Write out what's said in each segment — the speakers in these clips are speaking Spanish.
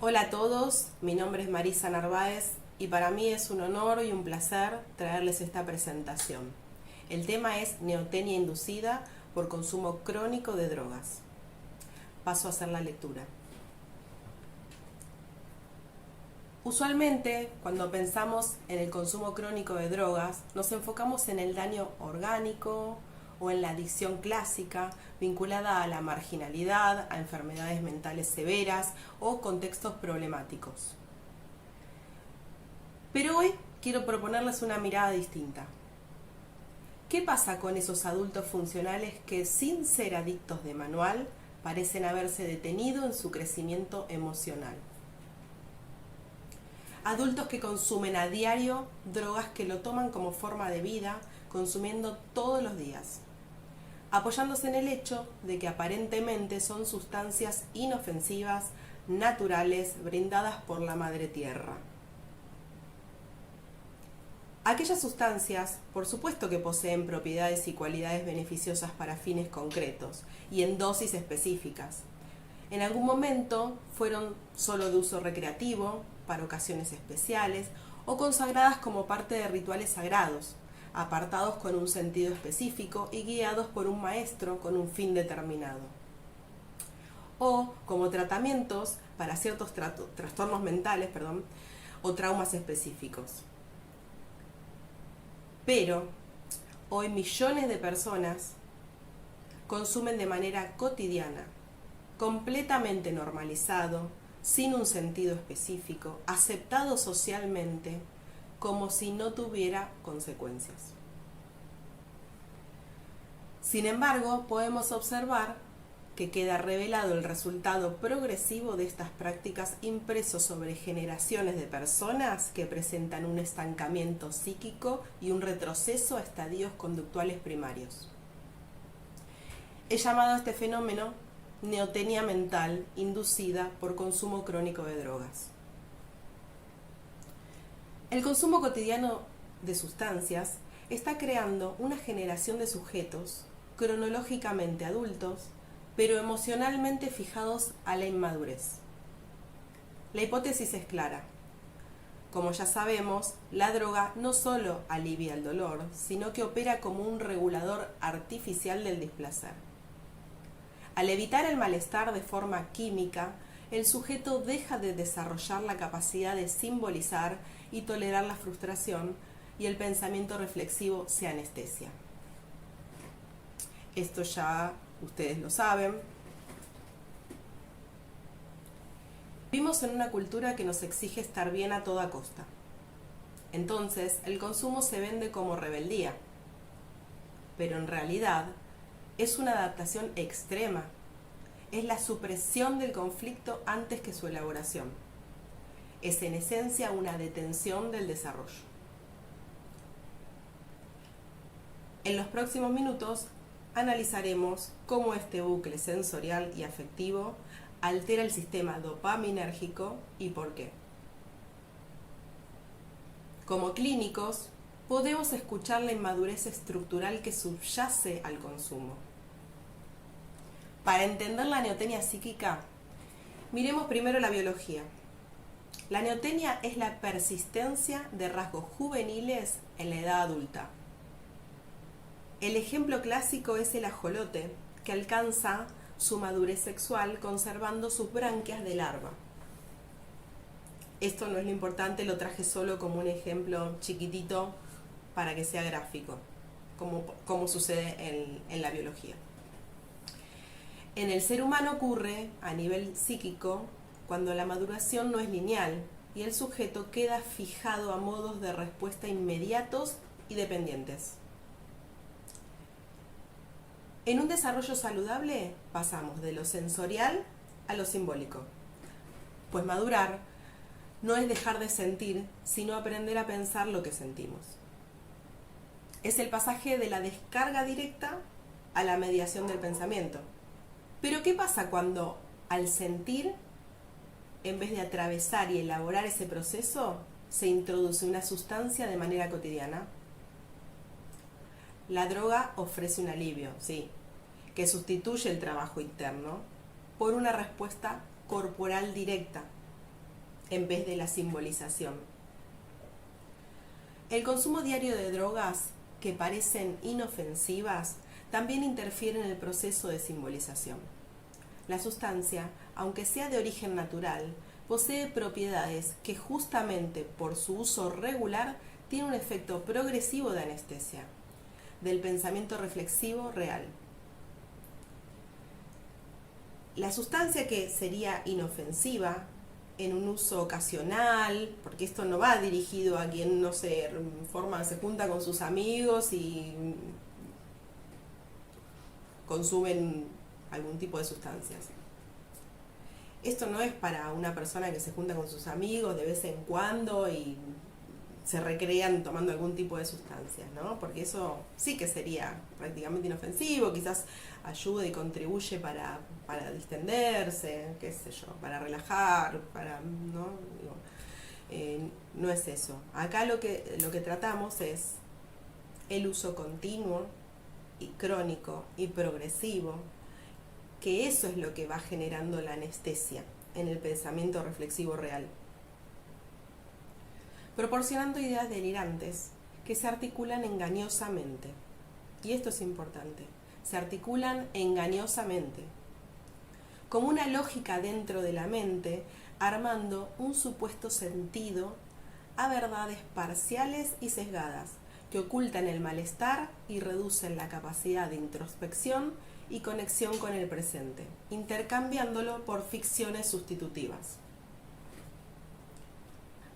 Hola a todos, mi nombre es Marisa Narváez y para mí es un honor y un placer traerles esta presentación. El tema es neotenia inducida por consumo crónico de drogas. Paso a hacer la lectura. Usualmente, cuando pensamos en el consumo crónico de drogas, nos enfocamos en el daño orgánico o en la adicción clásica vinculada a la marginalidad, a enfermedades mentales severas o contextos problemáticos. Pero hoy quiero proponerles una mirada distinta. ¿Qué pasa con esos adultos funcionales que, sin ser adictos de manual, parecen haberse detenido en su crecimiento emocional? Adultos que consumen a diario drogas que lo toman como forma de vida, consumiendo todos los días, apoyándose en el hecho de que aparentemente son sustancias inofensivas, naturales, brindadas por la madre tierra. Aquellas sustancias, por supuesto que poseen propiedades y cualidades beneficiosas para fines concretos y en dosis específicas. En algún momento fueron solo de uso recreativo, para ocasiones especiales, o consagradas como parte de rituales sagrados, apartados con un sentido específico y guiados por un maestro con un fin determinado. O como tratamientos para ciertos trastornos mentales, o traumas específicos. Pero hoy millones de personas consumen de manera cotidiana, completamente normalizado, sin un sentido específico, aceptado socialmente, como si no tuviera consecuencias. Sin embargo, podemos observar que queda revelado el resultado progresivo de estas prácticas impreso sobre generaciones de personas que presentan un estancamiento psíquico y un retroceso a estadios conductuales primarios. He llamado a este fenómeno neotenia mental inducida por consumo crónico de drogas. El consumo cotidiano de sustancias está creando una generación de sujetos cronológicamente adultos, pero emocionalmente fijados a la inmadurez. La hipótesis es clara. Como ya sabemos, la droga no solo alivia el dolor, sino que opera como un regulador artificial del displacer. Al evitar el malestar de forma química, el sujeto deja de desarrollar la capacidad de simbolizar y tolerar la frustración y el pensamiento reflexivo se anestesia. Esto ya ustedes lo saben. Vivimos en una cultura que nos exige estar bien a toda costa. Entonces, el consumo se vende como rebeldía. Pero en realidad, es una adaptación extrema. Es la supresión del conflicto antes que su elaboración. Es en esencia una detención del desarrollo. En los próximos minutos analizaremos cómo este bucle sensorial y afectivo altera el sistema dopaminérgico y por qué. Como clínicos, podemos escuchar la inmadurez estructural que subyace al consumo. Para entender la neotenia psíquica, miremos primero la biología. La neotenia es la persistencia de rasgos juveniles en la edad adulta. El ejemplo clásico es el ajolote, que alcanza su madurez sexual conservando sus branquias de larva. Esto no es lo importante, lo traje solo como un ejemplo chiquitito para que sea gráfico, como sucede en la biología. En el ser humano ocurre a nivel psíquico cuando la maduración no es lineal y el sujeto queda fijado a modos de respuesta inmediatos y dependientes. En un desarrollo saludable pasamos de lo sensorial a lo simbólico, pues madurar no es dejar de sentir, sino aprender a pensar lo que sentimos. Es el pasaje de la descarga directa a la mediación del pensamiento. Pero ¿qué pasa cuando al sentir, en vez de atravesar y elaborar ese proceso, se introduce una sustancia de manera cotidiana? La droga ofrece un alivio, sí, que sustituye el trabajo interno por una respuesta corporal directa. en vez de la simbolización. El consumo diario de drogas que parecen inofensivas también interfiere en el proceso de simbolización. La sustancia, aunque sea de origen natural, posee propiedades que justamente por su uso regular tiene un efecto progresivo de anestesia, del pensamiento reflexivo real. La sustancia que sería inofensiva en un uso ocasional, porque esto no va dirigido a quien no se junta con sus amigos y consumen algún tipo de sustancias. Esto no es para una persona que se junta con sus amigos de vez en cuando y se recrean tomando algún tipo de sustancias, ¿no? Porque eso sí que sería prácticamente inofensivo, quizás ayuda y contribuye para distenderse, qué sé yo, para relajar, ¿no? No es eso. Acá lo que tratamos es el uso continuo y crónico y progresivo, que eso es lo que va generando la anestesia en el pensamiento reflexivo real, proporcionando ideas delirantes que se articulan engañosamente. Y esto es importante, se articulan engañosamente, como una lógica dentro de la mente, armando un supuesto sentido a verdades parciales y sesgadas, que ocultan el malestar y reducen la capacidad de introspección y conexión con el presente, intercambiándolo por ficciones sustitutivas,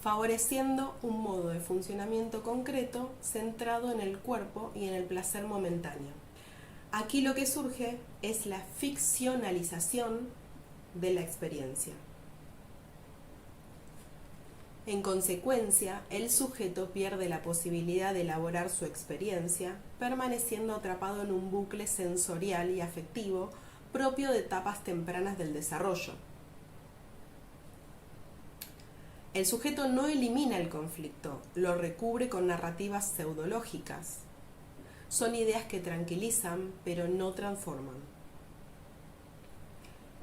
favoreciendo un modo de funcionamiento concreto centrado en el cuerpo y en el placer momentáneo. Aquí lo que surge es la ficcionalización de la experiencia. En consecuencia, el sujeto pierde la posibilidad de elaborar su experiencia, permaneciendo atrapado en un bucle sensorial y afectivo propio de etapas tempranas del desarrollo. El sujeto no elimina el conflicto, lo recubre con narrativas pseudológicas. Son ideas que tranquilizan, pero no transforman.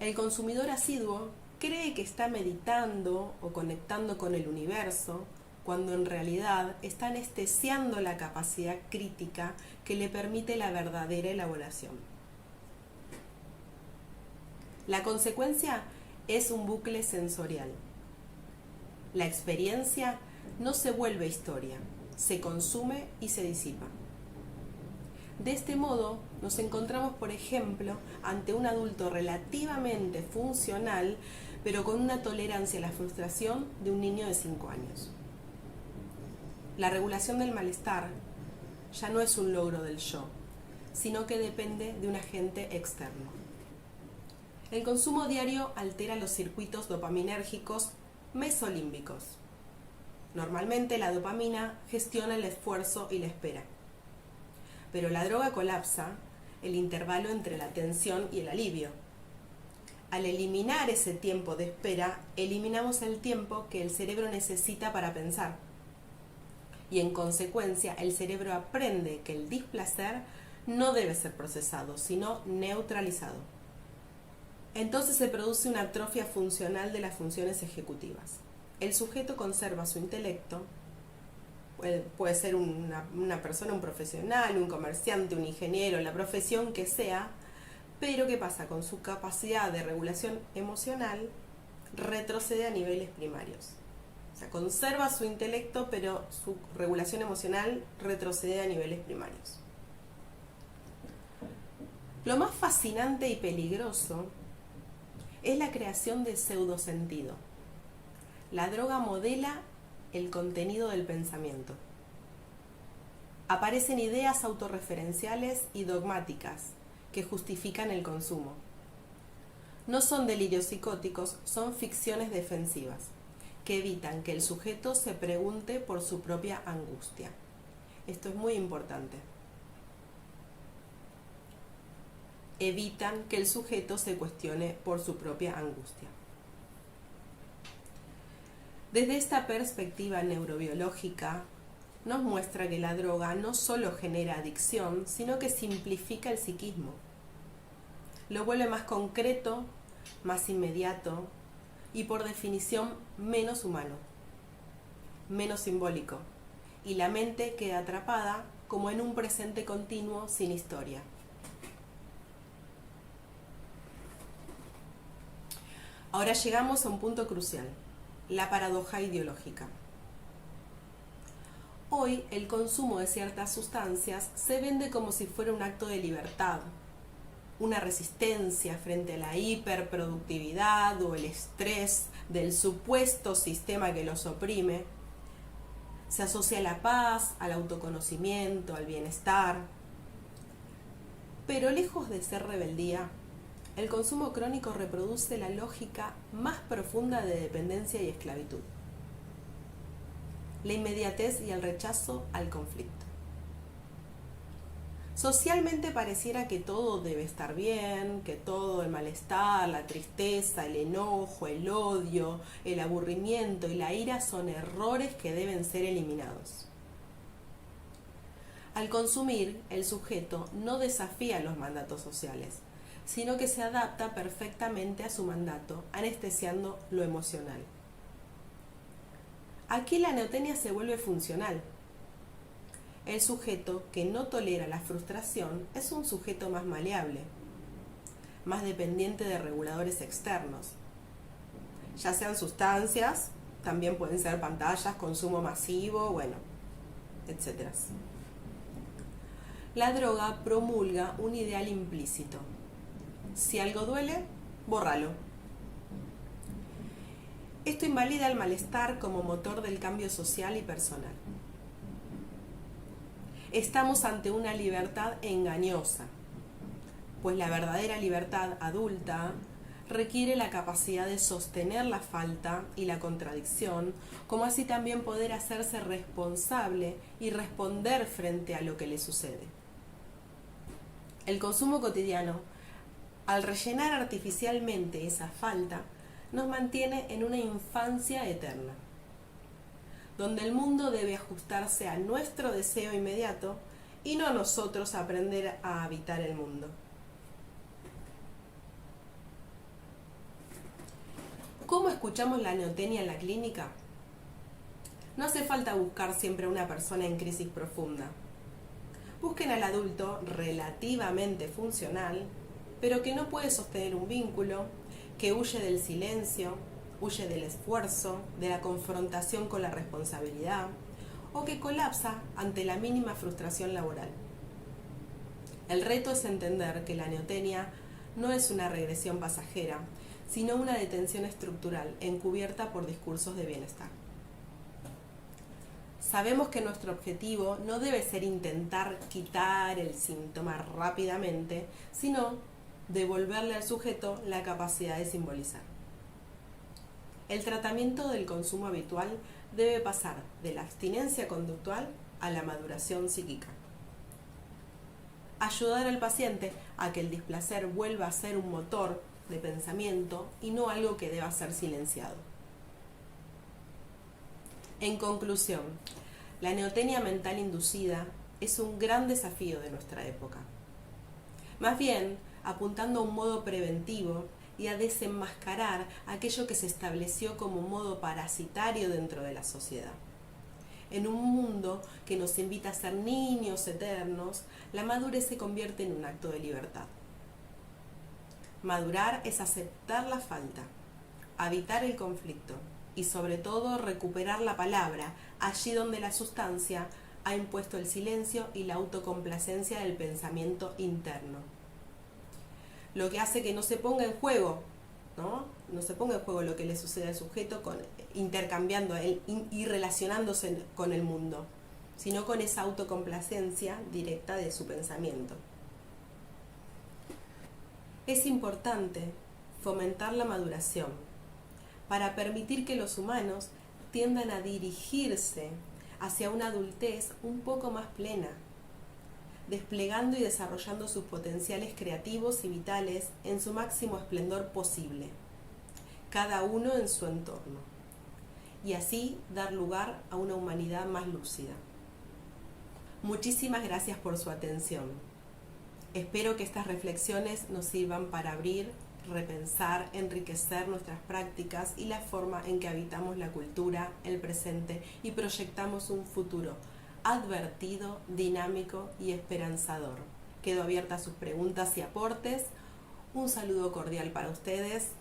El consumidor asiduo cree que está meditando o conectando con el universo, cuando en realidad está anestesiando la capacidad crítica que le permite la verdadera elaboración. La consecuencia es un bucle sensorial. La experiencia no se vuelve historia, se consume y se disipa. De este modo, nos encontramos, por ejemplo, ante un adulto relativamente funcional, pero con una tolerancia a la frustración de un niño de 5 años. La regulación del malestar ya no es un logro del yo, sino que depende de un agente externo. El consumo diario altera los circuitos dopaminérgicos mesolímbicos. Normalmente la dopamina gestiona el esfuerzo y la espera. Pero la droga colapsa el intervalo entre la tensión y el alivio. Al eliminar ese tiempo de espera, eliminamos el tiempo que el cerebro necesita para pensar. Y en consecuencia, el cerebro aprende que el displacer no debe ser procesado, sino neutralizado. Entonces se produce una atrofia funcional de las funciones ejecutivas. El sujeto conserva su intelecto, puede ser una persona, un profesional, un comerciante, un ingeniero, la profesión que sea, pero ¿qué pasa? Con su capacidad de regulación emocional retrocede a niveles primarios. O sea, conserva su intelecto, pero su regulación emocional retrocede a niveles primarios. Lo más fascinante y peligroso es la creación de pseudosentido. La droga modela el contenido del pensamiento. Aparecen ideas autorreferenciales y dogmáticas que justifican el consumo. No son delirios psicóticos, son ficciones defensivas que evitan que el sujeto se pregunte por su propia angustia. Esto es muy importante. Evitan que el sujeto se cuestione por su propia angustia. Desde esta perspectiva neurobiológica, nos muestra que la droga no solo genera adicción, sino que simplifica el psiquismo. Lo vuelve más concreto, más inmediato, y por definición menos humano, menos simbólico, y la mente queda atrapada como en un presente continuo sin historia. Ahora llegamos a un punto crucial, la paradoja ideológica. Hoy el consumo de ciertas sustancias se vende como si fuera un acto de libertad, una resistencia frente a la hiperproductividad o el estrés del supuesto sistema que los oprime. Se asocia a la paz, al autoconocimiento, al bienestar. Pero lejos de ser rebeldía, el consumo crónico reproduce la lógica más profunda de dependencia y esclavitud. La inmediatez y el rechazo al conflicto. Socialmente pareciera que todo debe estar bien, que todo el malestar, la tristeza, el enojo, el odio, el aburrimiento y la ira son errores que deben ser eliminados. Al consumir, el sujeto no desafía los mandatos sociales, sino que se adapta perfectamente a su mandato, anestesiando lo emocional. Aquí la neotenia se vuelve funcional. El sujeto que no tolera la frustración es un sujeto más maleable, más dependiente de reguladores externos, ya sean sustancias, también pueden ser pantallas, consumo masivo, etc. La droga promulga un ideal implícito. Si algo duele, bórralo. Esto invalida el malestar como motor del cambio social y personal. Estamos ante una libertad engañosa, pues la verdadera libertad adulta requiere la capacidad de sostener la falta y la contradicción, como así también poder hacerse responsable y responder frente a lo que le sucede. El consumo cotidiano, al rellenar artificialmente esa falta, nos mantiene en una infancia eterna, donde el mundo debe ajustarse a nuestro deseo inmediato y no nosotros aprender a habitar el mundo. ¿Cómo escuchamos la neotenia en la clínica? No hace falta buscar siempre a una persona en crisis profunda. Busquen al adulto relativamente funcional, pero que no puede sostener un vínculo, que huye del silencio, huye del esfuerzo, de la confrontación con la responsabilidad, o que colapsa ante la mínima frustración laboral. El reto es entender que la neotenia no es una regresión pasajera, sino una detención estructural encubierta por discursos de bienestar. Sabemos que nuestro objetivo no debe ser intentar quitar el síntoma rápidamente, sino devolverle al sujeto la capacidad de simbolizar. El tratamiento del consumo habitual debe pasar de la abstinencia conductual a la maduración psíquica. Ayudar al paciente a que el displacer vuelva a ser un motor de pensamiento y no algo que deba ser silenciado. En conclusión, la neotenia mental inducida es un gran desafío de nuestra época. Más bien, apuntando a un modo preventivo y a desenmascarar aquello que se estableció como modo parasitario dentro de la sociedad. En un mundo que nos invita a ser niños eternos, la madurez se convierte en un acto de libertad. Madurar es aceptar la falta, habitar el conflicto y sobre todo recuperar la palabra allí donde la sustancia ha impuesto el silencio y la autocomplacencia del pensamiento interno. Lo que hace que no se ponga en juego, no se ponga en juego lo que le sucede al sujeto intercambiando y relacionándose con el mundo, sino con esa autocomplacencia directa de su pensamiento. Es importante fomentar la maduración para permitir que los humanos tiendan a dirigirse hacia una adultez un poco más plena, desplegando y desarrollando sus potenciales creativos y vitales en su máximo esplendor posible, cada uno en su entorno, y así dar lugar a una humanidad más lúcida. Muchísimas gracias por su atención. Espero que estas reflexiones nos sirvan para abrir, repensar, enriquecer nuestras prácticas y la forma en que habitamos la cultura, el presente y proyectamos un futuro advertido, dinámico y esperanzador. Quedo abierta a sus preguntas y aportes. Un saludo cordial para ustedes